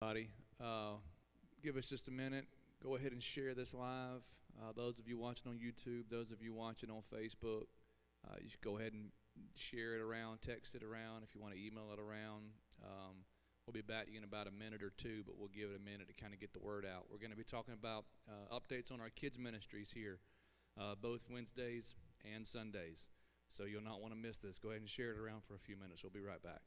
Everybody, give us just a minute. Go ahead and share this live. Those of you watching on YouTube, those of you watching on Facebook, you should go ahead and share it around, text it around. If you want to email it around, we'll be back in about a minute or two, but we'll give it a minute to kind of get the word out. We're going to be talking about updates on our kids' ministries here, both Wednesdays and Sundays. So you'll not want to miss this. Go ahead and share it around for a few minutes. We'll be right back.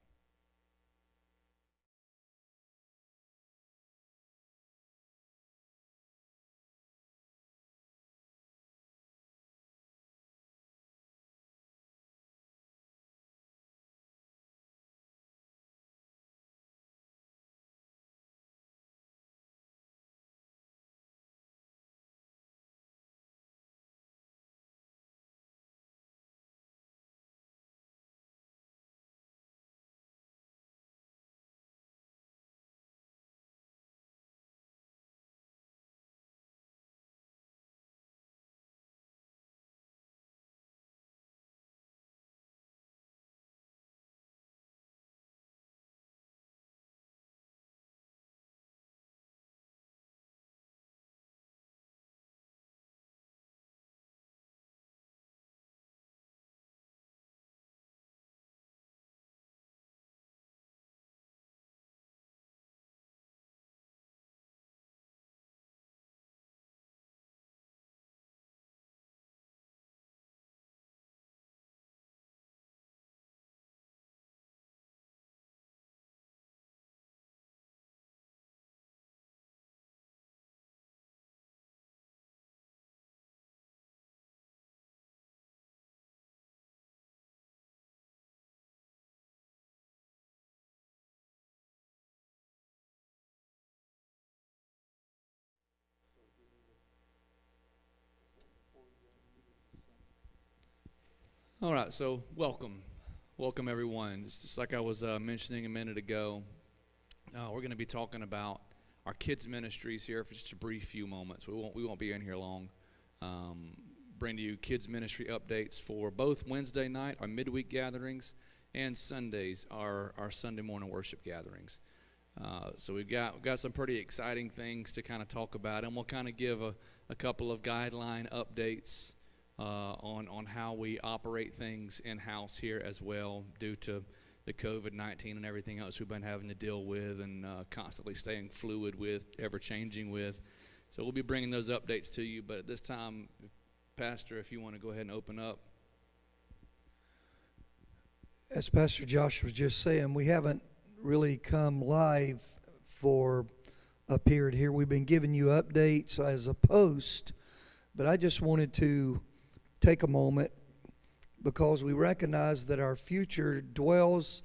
All right, so welcome. Welcome, everyone. It's just like I was mentioning a minute ago, we're going to be talking about our kids' ministries here for just a brief few moments. We won't be in here long. Bring to you kids' ministry updates for both Wednesday night, our midweek gatherings, and Sundays, our Sunday morning worship gatherings. So we've got some pretty exciting things to kind of talk about, and we'll kind of give a couple of guideline updates on how we operate things in-house here as well, due to the COVID-19 and everything else we've been having to deal with and constantly staying fluid with, ever-changing with. So we'll be bringing those updates to you, but at this time, Pastor, if you want to go ahead and open up. As Pastor Josh was just saying, we haven't really come live for a period here. We've been giving you updates as a post, but I just wanted to take a moment because we recognize that our future dwells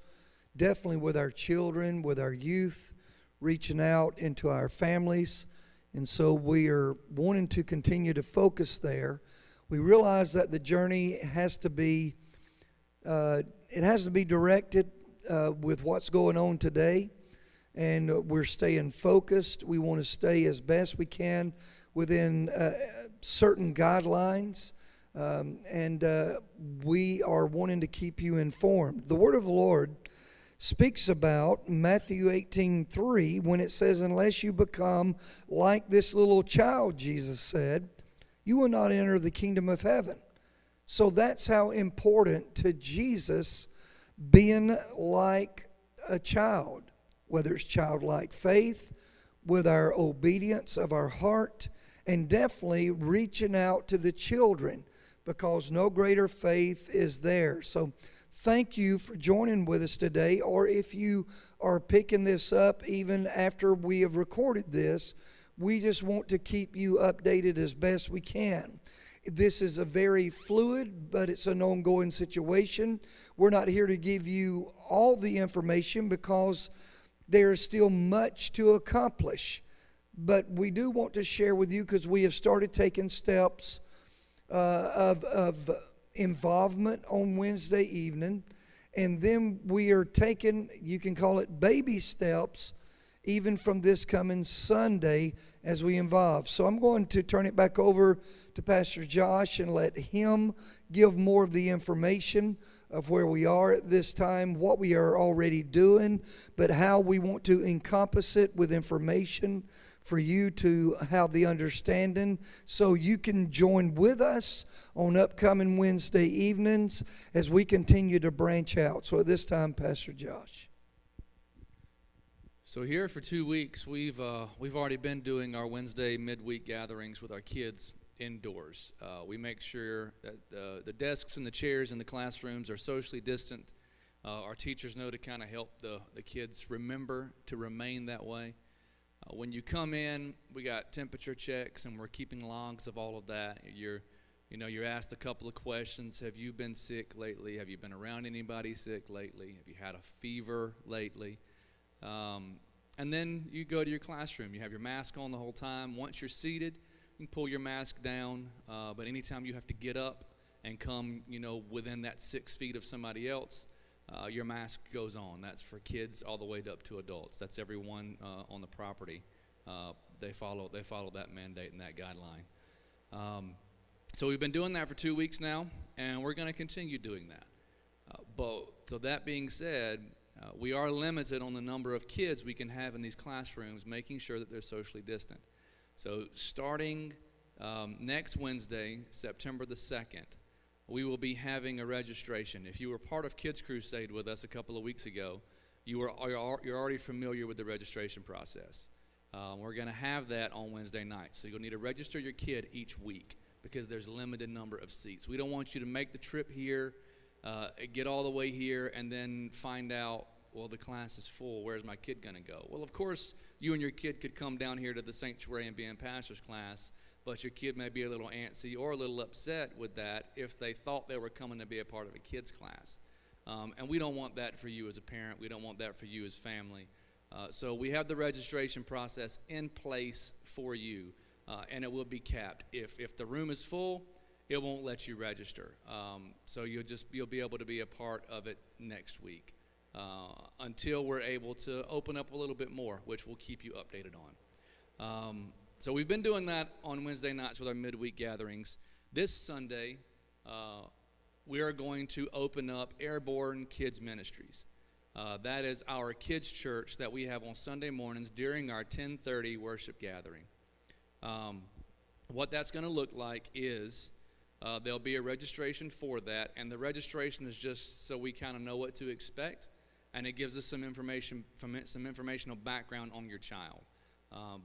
definitely with our children, with our youth, reaching out into our families. And so we are wanting to continue to focus there. We realize that the journey has to be directed with what's going on today. And we're staying focused. We want to stay as best we can within certain guidelines. And we are wanting to keep you informed. The word of the Lord speaks about Matthew 18:3 when it says, unless you become like this little child, Jesus said, you will not enter the kingdom of heaven. So that's how important to Jesus being like a child, whether it's childlike faith, with our obedience of our heart, and definitely reaching out to the children, because no greater faith is there. So thank you for joining with us today, or if you are picking this up even after we have recorded this, we just want to keep you updated as best we can. This is a very fluid, but it's an ongoing situation. We're not here to give you all the information because there is still much to accomplish. But we do want to share with you, because we have started taking steps of involvement on Wednesday evening, and then we are taking, you can call it baby steps, even from this coming Sunday as we involve. So I'm going to turn it back over to Pastor Josh and let him give more of the information of where we are at this time, what we are already doing, but how we want to encompass it with information for you to have the understanding so you can join with us on upcoming Wednesday evenings as we continue to branch out. So at this time, Pastor Josh. So here for 2 weeks, we've already been doing our Wednesday midweek gatherings with our kids indoors. We make sure that the desks and the chairs in the classrooms are socially distant. Our teachers know to kind of help the kids remember to remain that way. When you come in, we got temperature checks, and we're keeping logs of all of that. You're asked a couple of questions. Have you been sick lately? Have you been around anybody sick lately? Have you had a fever lately? And then you go to your classroom. You have your mask on the whole time. Once you're seated, you can pull your mask down. But anytime you have to get up and come, within that 6 feet of somebody else, your mask goes on. That's for kids all the way up to adults. That's everyone on the property. They follow that mandate and that guideline. So we've been doing that for 2 weeks now, and we're going to continue doing that. So that being said, we are limited on the number of kids we can have in these classrooms, making sure that they're socially distant. So starting next Wednesday, September the 2nd, we will be having a registration. If you were part of Kids Crusade with us a couple of weeks ago, you're already familiar with the registration process. We're going to have that on Wednesday night. So you'll need to register your kid each week because there's a limited number of seats. We don't want you to make the trip here, get all the way here, and then find out, well, the class is full. Where's my kid going to go? Well, of course, you and your kid could come down here to the Sanctuary and be in pastor's class, but your kid may be a little antsy or a little upset with that if they thought they were coming to be a part of a kid's class. And we don't want that for you as a parent. We don't want that for you as family. So we have the registration process in place for you, and it will be capped. If the room is full, it won't let you register. So you'll be able to be a part of it next week until we're able to open up a little bit more, which we'll keep you updated on. So we've been doing that on Wednesday nights with our midweek gatherings. This Sunday, we are going to open up Airborne Kids Ministries. That is our kids' church that we have on Sunday mornings during our 10:30 worship gathering. What that's going to look like is there'll be a registration for that, and the registration is just so we kind of know what to expect, and it gives us some informational background on your child.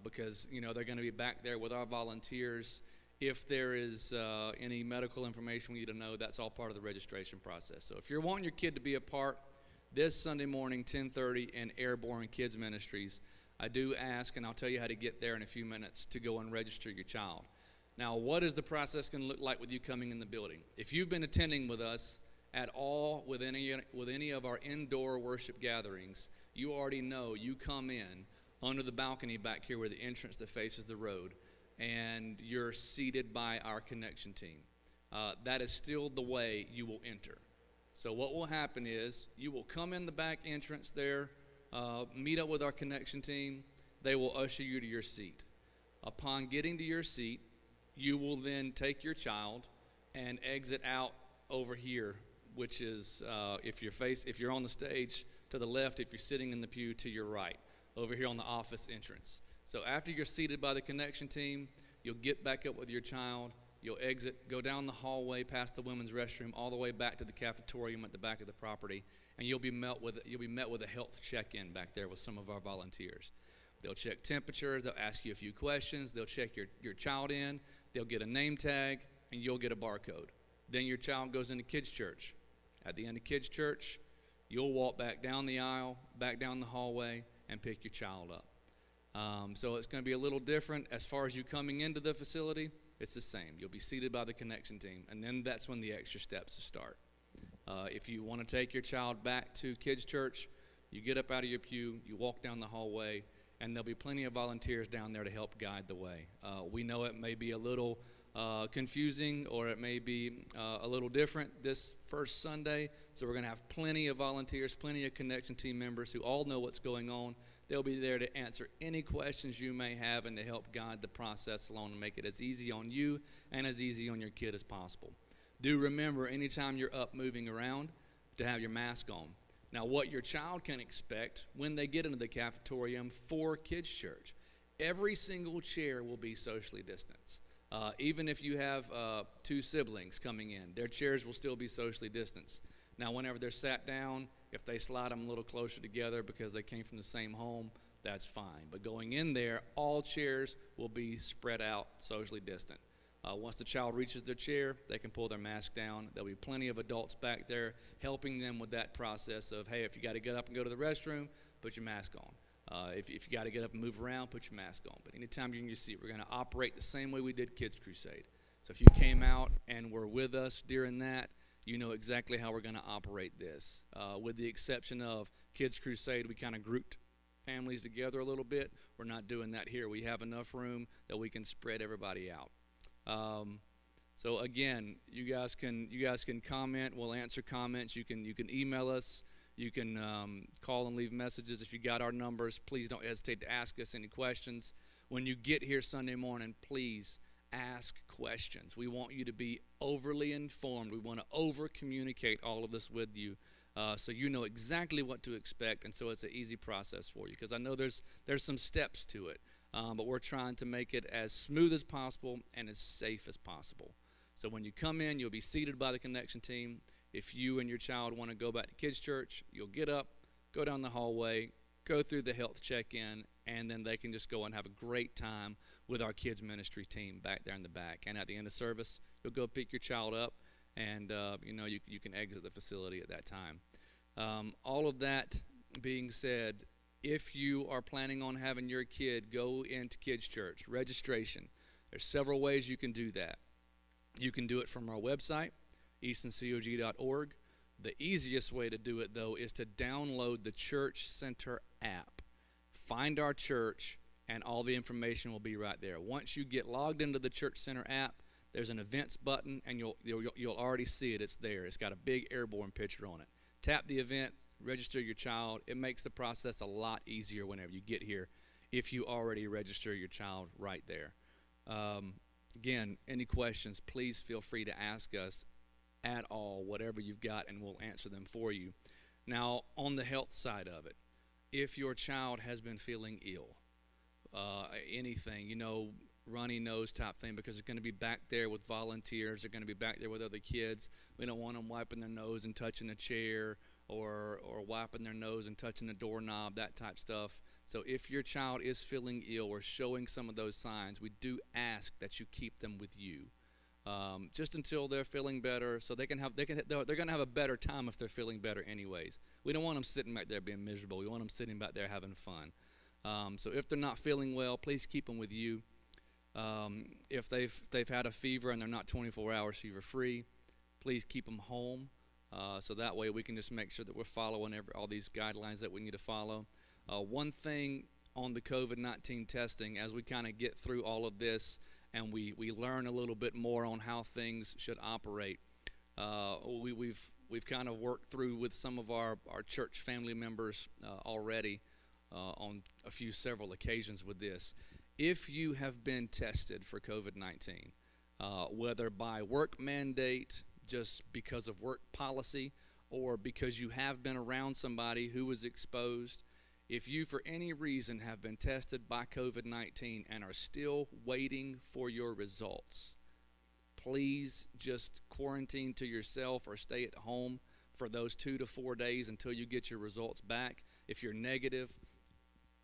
Because they're going to be back there with our volunteers. If there is any medical information we need to know, that's all part of the registration process. So if you're wanting your kid to be a part this Sunday morning, 10:30, in Airborne Kids Ministries, I do ask, and I'll tell you how to get there in a few minutes, to go and register your child. Now, what is the process going to look like with you coming in the building? If you've been attending with us at all with any of our indoor worship gatherings, you already know you come in under the balcony back here where the entrance that faces the road, and you're seated by our connection team. That is still the way you will enter. So what will happen is you will come in the back entrance there, meet up with our connection team. They will usher you to your seat. Upon getting to your seat, you will then take your child and exit out over here, which is if you're on the stage, to the left. If you're sitting in the pew, to your right, over here on the office entrance. So after you're seated by the connection team, you'll get back up with your child, you'll exit, go down the hallway past the women's restroom, all the way back to the cafetorium at the back of the property, and you'll be met with a health check-in back there with some of our volunteers. They'll check temperatures, they'll ask you a few questions, they'll check your child in, they'll get a name tag, and you'll get a barcode. Then your child goes into kids' church. At the end of kids' church, you'll walk back down the aisle, back down the hallway, and pick your child up. So it's going to be a little different. As far as you coming into the facility, it's the same. You'll be seated by the connection team, and then that's when the extra steps start. If you want to take your child back to kids' church, you get up out of your pew, you walk down the hallway, and there'll be plenty of volunteers down there to help guide the way. We know it may be a little confusing, or it may be a little different this first Sunday, so we're going to have plenty of volunteers, plenty of connection team members who all know what's going on. They'll be there to answer any questions you may have and to help guide the process along and make it as easy on you and as easy on your kid as possible. Do remember, anytime you're up moving around, to have your mask on. Now, what your child can expect when they get into the cafeteria for kids' church, every single chair will be socially distanced. Even if you have 2 siblings coming in, their chairs will still be socially distanced. Now, whenever they're sat down, if they slide them a little closer together because they came from the same home, that's fine. But going in there, all chairs will be spread out, socially distant. Once the child reaches their chair, they can pull their mask down. There'll be plenty of adults back there helping them with that process of, hey, if you got to get up and go to the restroom, put your mask on. If you got to get up and move around, put your mask on. But anytime you're in your seat, we're going to operate the same way we did Kids Crusade. So if you came out and were with us during that, you know exactly how we're going to operate this. With the exception of Kids Crusade, we kind of grouped families together a little bit. We're not doing that here. We have enough room that we can spread everybody out. So again, you guys can comment. We'll answer comments. You can email us. You can call and leave messages. If you got our numbers, please don't hesitate to ask us any questions. When you get here Sunday morning, please ask questions. We want you to be overly informed. We want to over-communicate all of this with you, so you know exactly what to expect, and so it's an easy process for you. Because I know there's some steps to it, but we're trying to make it as smooth as possible and as safe as possible. So when you come in, you'll be seated by the connection team. If you and your child want to go back to kids' church, you'll get up, go down the hallway, go through the health check-in, and then they can just go and have a great time with our kids ministry team back there in the back. And at the end of service, you'll go pick your child up, and you can exit the facility at that time. All of that being said, if you are planning on having your kid go into kids' church, registration, there's several ways you can do that. You can do it from our website, eastoncog.org. The easiest way to do it, though, is to download the Church Center app. Find our church, and all the information will be right there. Once you get logged into the Church Center app, there's an events button, and you'll already see it. It's there. It's got a big airborne picture on it. Tap the event, register your child. It makes the process a lot easier whenever you get here if you already register your child right there. Again, any questions, please feel free to ask us at all, whatever you've got, and we'll answer them for you. Now, on the health side of it, if your child has been feeling ill, anything, runny nose type thing, because they're going to be back there with volunteers, they're going to be back there with other kids. We don't want them wiping their nose and touching the chair, or wiping their nose and touching the doorknob, that type stuff. So if your child is feeling ill or showing some of those signs, we do ask that you keep them with you, just until they're feeling better, so they're going to have a better time if they're feeling better anyways. We don't want them sitting back there being miserable. We want them sitting back there having fun. So if they're not feeling well, please keep them with you. If they've had a fever and they're not 24 hours fever free, please keep them home. So that way we can just make sure that we're following all these guidelines that we need to follow. One thing on the COVID-19 testing, as we kind of get through all of this and we learn a little bit more on how things should operate, we've kind of worked through with some of our church family members already on several occasions with this. If you have been tested for COVID-19, whether by work mandate, just because of work policy, or because you have been around somebody who was exposed, if you for any reason have been tested by COVID-19 and are still waiting for your results, please just quarantine to yourself or stay at home for those 2 to 4 days until you get your results back. If you're negative,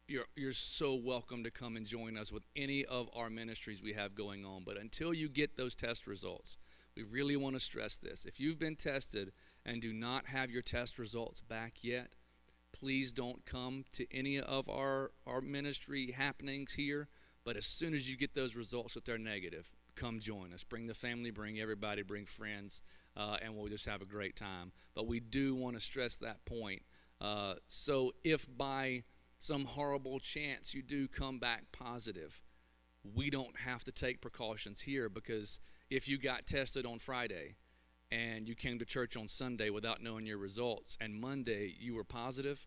you're so welcome to come and join us with any of our ministries we have going on. But until you get those test results, we really want to stress this. If you've been tested and do not have your test results back yet, please don't come to any of our ministry happenings here. But as soon as you get those results that they're negative, come join us. Bring the family, bring everybody, bring friends, and we'll just have a great time. But we do want to stress that point. So if by some horrible chance you do come back positive, we don't have to take precautions here, because if you got tested on Friday and you came to church on Sunday without knowing your results, and Monday you were positive,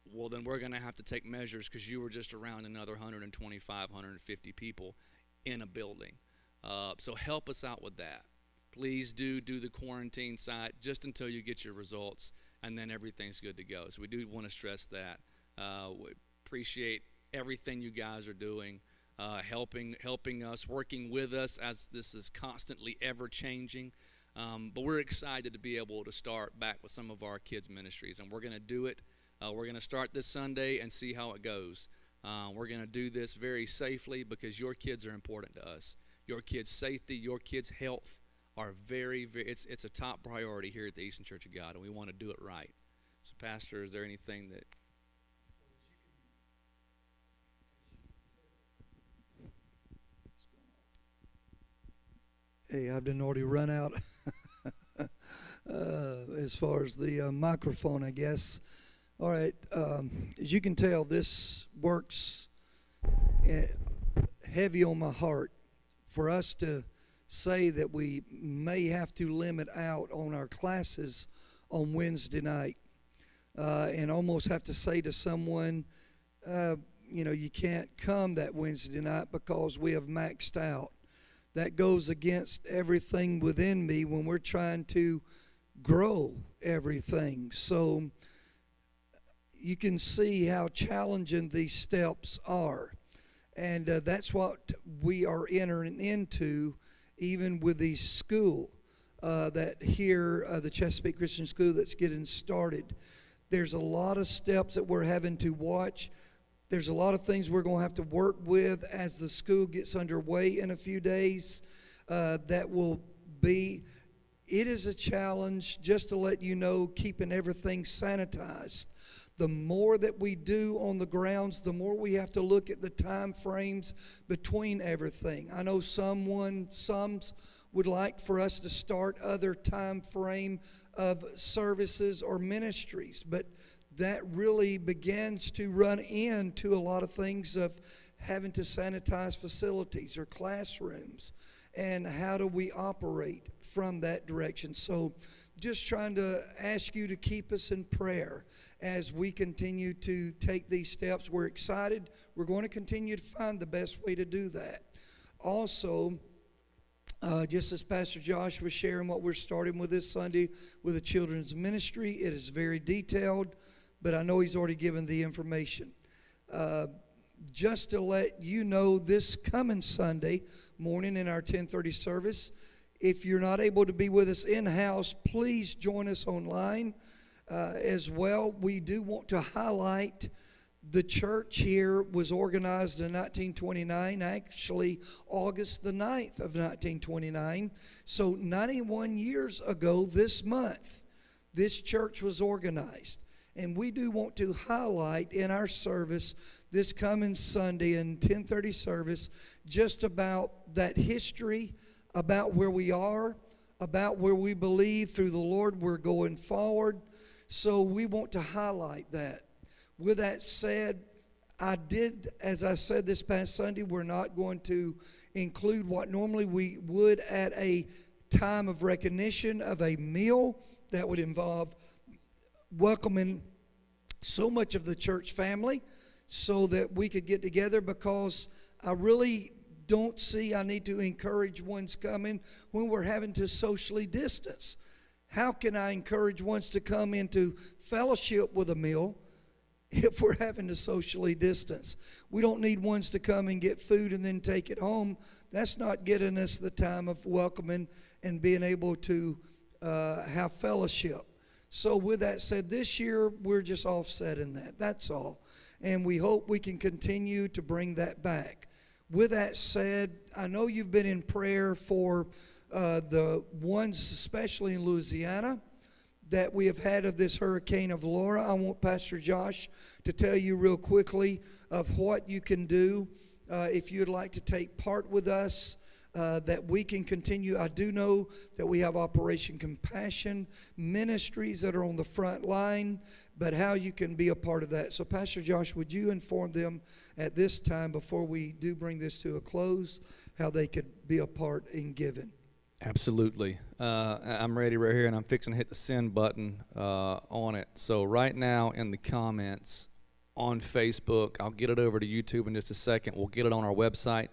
well, then we're going to have to take measures because you were just around another 125, 150 people in a building. So help us out with that. please do the quarantine site just until you get your results, and then everything's good to go. So we do want to stress that. We appreciate everything you guys are doing, helping us, working with us as this is constantly ever changing. But we're excited to be able to start back with some of our kids' ministries, and we're going to do it. We're going to start this Sunday and see how it goes. We're going to do this very safely because your kids are important to us. Your kids' safety, your kids' health are very, it's a top priority here at the Eastern Church of God, and we want to do it right. So, Pastor, is there anything that... Hey, I've done already run out as far as the microphone, I guess. All right, as you can tell, this works heavy on my heart for us to say that we may have to limit out on our classes on Wednesday night, and almost have to say to someone, you can't come that Wednesday night because we have maxed out. That goes against everything within me when we're trying to grow everything. So you can see how challenging these steps are. And that's what we are entering into, even with the school that here, the Chesapeake Christian School that's getting started. There's a lot of steps that we're having to watch. There's a lot of things we're going to have to work with as the school gets underway in a few days. That will be, it is a challenge, just to let you know, keeping everything sanitized. The more that we do on the grounds, the more we have to look at the time frames between everything. I know some would like for us to start other time frame of services or ministries, but that really begins to run into a lot of things of having to sanitize facilities or classrooms, and how do we operate from that direction. So just trying to ask you to keep us in prayer as we continue to take these steps. We're excited. We're going to continue to find the best way to do that. Also, just as Pastor Josh was sharing what we're starting with this Sunday with the children's ministry, it is very detailed, but I know he's already given the information. Just to let you know, this coming Sunday morning in our 10:30 service, if you're not able to be with us in-house, please join us online as well. We do want to highlight the church here was organized in 1929, actually August the 9th of 1929. So 91 years ago this month, this church was organized. And we do want to highlight in our service this coming Sunday in 10:30 service just about that history, about where we are, about where we believe through the Lord we're going forward. So we want to highlight that. With that said, as I said this past Sunday, we're not going to include what normally we would at a time of recognition of a meal that would involve welcoming so much of the church family so that we could get together, because I really don't see I need to encourage one's coming when we're having to socially distance. How can I encourage ones to come into fellowship with a meal if we're having to socially distance? We don't need ones to come and get food and then take it home. That's not getting us the time of welcoming and being able to have fellowship. So with that said, this year we're just offsetting that. That's all. And we hope we can continue to bring that back. With that said, I know you've been in prayer for the ones, especially in Louisiana, that we have had of this hurricane of Laura. I want Pastor Josh to tell you real quickly of what you can do if you'd like to take part with us, that we can continue. I do know that we have Operation Compassion ministries that are on the front line, but how you can be a part of that. So Pastor Josh, would you inform them at this time, before we do bring this to a close, how they could be a part in giving? Absolutely. I'm ready right here, and I'm fixing to hit the send button on it. So right now in the comments on Facebook, I'll get it over to YouTube in just a second. We'll get it on our website,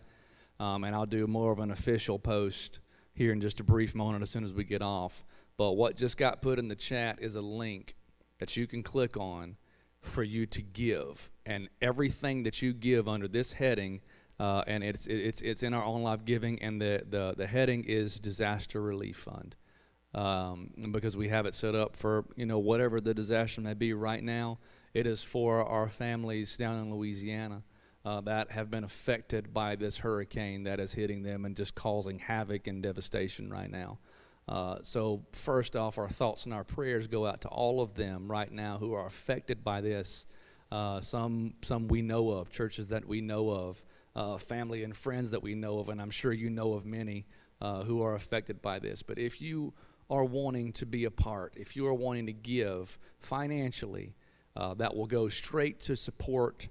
and I'll do more of an official post here in just a brief moment as soon as we get off. But what just got put in the chat is a link that you can click on for you to give, and everything that you give under this heading, and it's in our On Life Giving, and the heading is Disaster Relief Fund, because we have it set up for whatever the disaster may be right now. It is for our families down in Louisiana that have been affected by this hurricane that is hitting them and just causing havoc and devastation right now. So first off, our thoughts and our prayers go out to all of them right now who are affected by this. Some we know of, churches that we know of, family and friends that we know of, and I'm sure you know of many who are affected by this. But if you are wanting to be a part, if you are wanting to give financially, that will go straight to support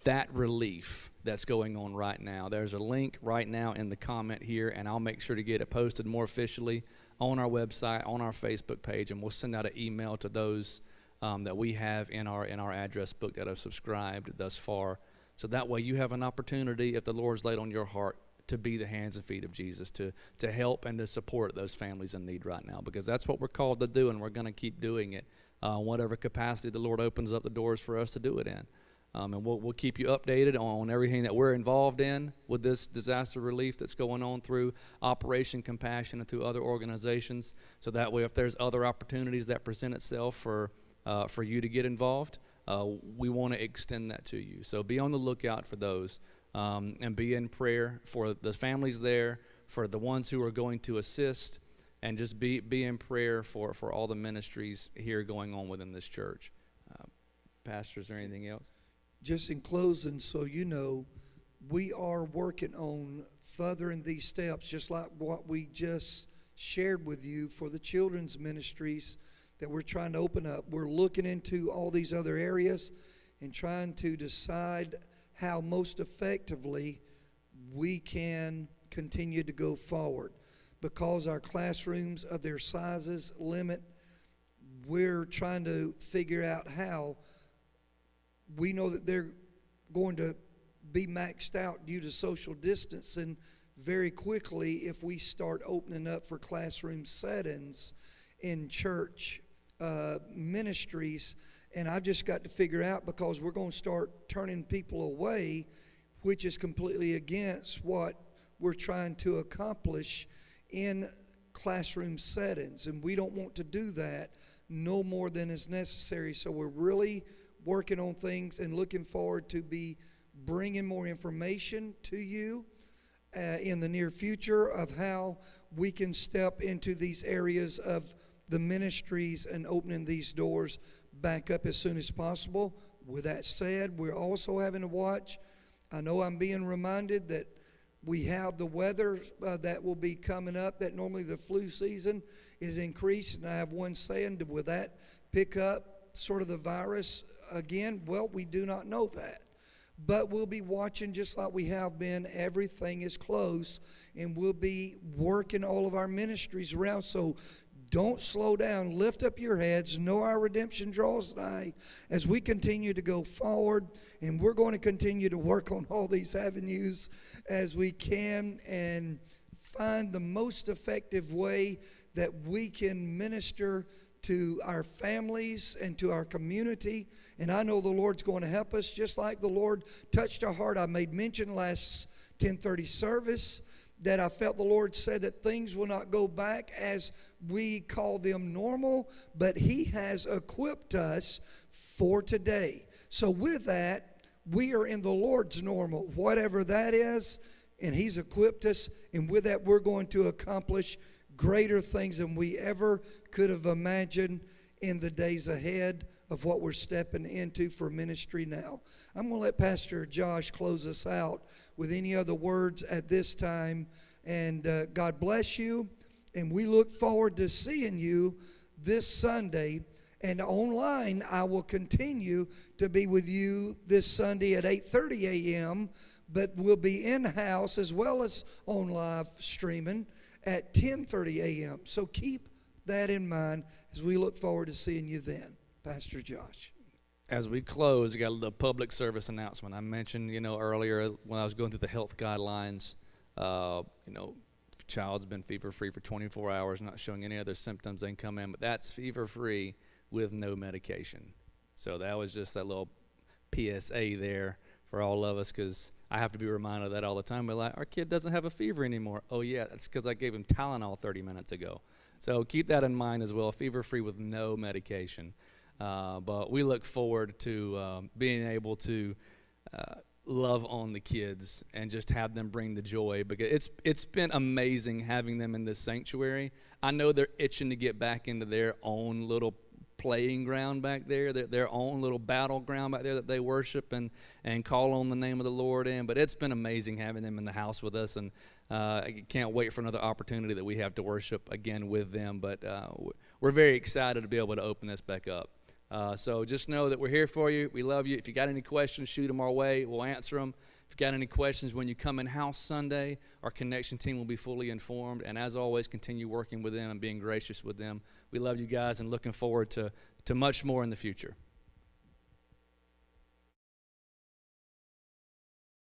that relief that's going on right now. There's a link right now in the comment here, and I'll make sure to get it posted more officially on our website, on our Facebook page, and we'll send out an email to those that we have in our address book that have subscribed thus far. So that way you have an opportunity, if the Lord's laid on your heart, to be the hands and feet of Jesus, to help and to support those families in need right now, because that's what we're called to do, and we're going to keep doing it, whatever capacity the Lord opens up the doors for us to do it in. And we'll keep you updated on everything that we're involved in with this disaster relief that's going on through Operation Compassion and through other organizations. So that way, if there's other opportunities that present itself for you to get involved, we want to extend that to you. So be on the lookout for those, and be in prayer for the families there, for the ones who are going to assist, and just be in prayer for all the ministries here going on within this church. Pastor, is there anything else? Just in closing, so you know, we are working on furthering these steps, just like what we just shared with you for the children's ministries that we're trying to open up. We're looking into all these other areas and trying to decide how most effectively we can continue to go forward. Because our classrooms of their sizes limit, we're trying to figure out how. We know that they're going to be maxed out due to social distancing very quickly if we start opening up for classroom settings in church ministries. And I've just got to figure out, because we're going to start turning people away, which is completely against what we're trying to accomplish in classroom settings. And we don't want to do that no more than is necessary. So we're really working on things and looking forward to be bringing more information to you in the near future of how we can step into these areas of the ministries and opening these doors back up as soon as possible. With that said, we're also having to watch. I know I'm being reminded that we have the weather that will be coming up, that normally the flu season is increased, and I have one saying, will that pick up sort of the virus again? Well, we do not know that. But we'll be watching just like we have been. Everything is close, and we'll be working all of our ministries around. So don't slow down. Lift up your heads. Know our redemption draws nigh as we continue to go forward. And we're going to continue to work on all these avenues as we can and find the most effective way that we can minister to our families and to our community. And I know the Lord's going to help us, just like the Lord touched our heart. I made mention last 10:30 service that I felt the Lord said that things will not go back as we call them normal, but He has equipped us for today. So with that, we are in the Lord's normal, whatever that is, and He's equipped us, and with that we're going to accomplish greater things than we ever could have imagined in the days ahead of what we're stepping into for ministry now. I'm going to let Pastor Josh close us out with any other words at this time. And God bless you. And we look forward to seeing you this Sunday. And online, I will continue to be with you this Sunday at 8:30 a.m., but we'll be in-house as well as on live streaming at 10:30 a.m. So keep that in mind as we look forward to seeing you then. Pastor Josh. As we close, we got the public service announcement. I mentioned, earlier when I was going through the health guidelines, child's been fever-free for 24 hours, not showing any other symptoms, they can come in. But that's fever-free with no medication. So that was just that little PSA there for all of us, because I have to be reminded of that all the time. We're like, our kid doesn't have a fever anymore. Oh, yeah, that's because I gave him Tylenol 30 minutes ago. So keep that in mind as well, fever-free with no medication. But we look forward to being able to love on the kids and just have them bring the joy, because it's been amazing having them in this sanctuary. I know they're itching to get back into their own little playing ground back there, their own little battleground back there that they worship and call on the name of the Lord in. But it's been amazing having them in the house with us, and I can't wait for another opportunity that we have to worship again with them. But we're very excited to be able to open this back up. So just know that we're here for you. We love you. If you got any questions, shoot them our way. We'll answer them. If you got any questions when you come in house Sunday, our connection team will be fully informed. And as always, continue working with them and being gracious with them. We love you guys and looking forward to much more in the future.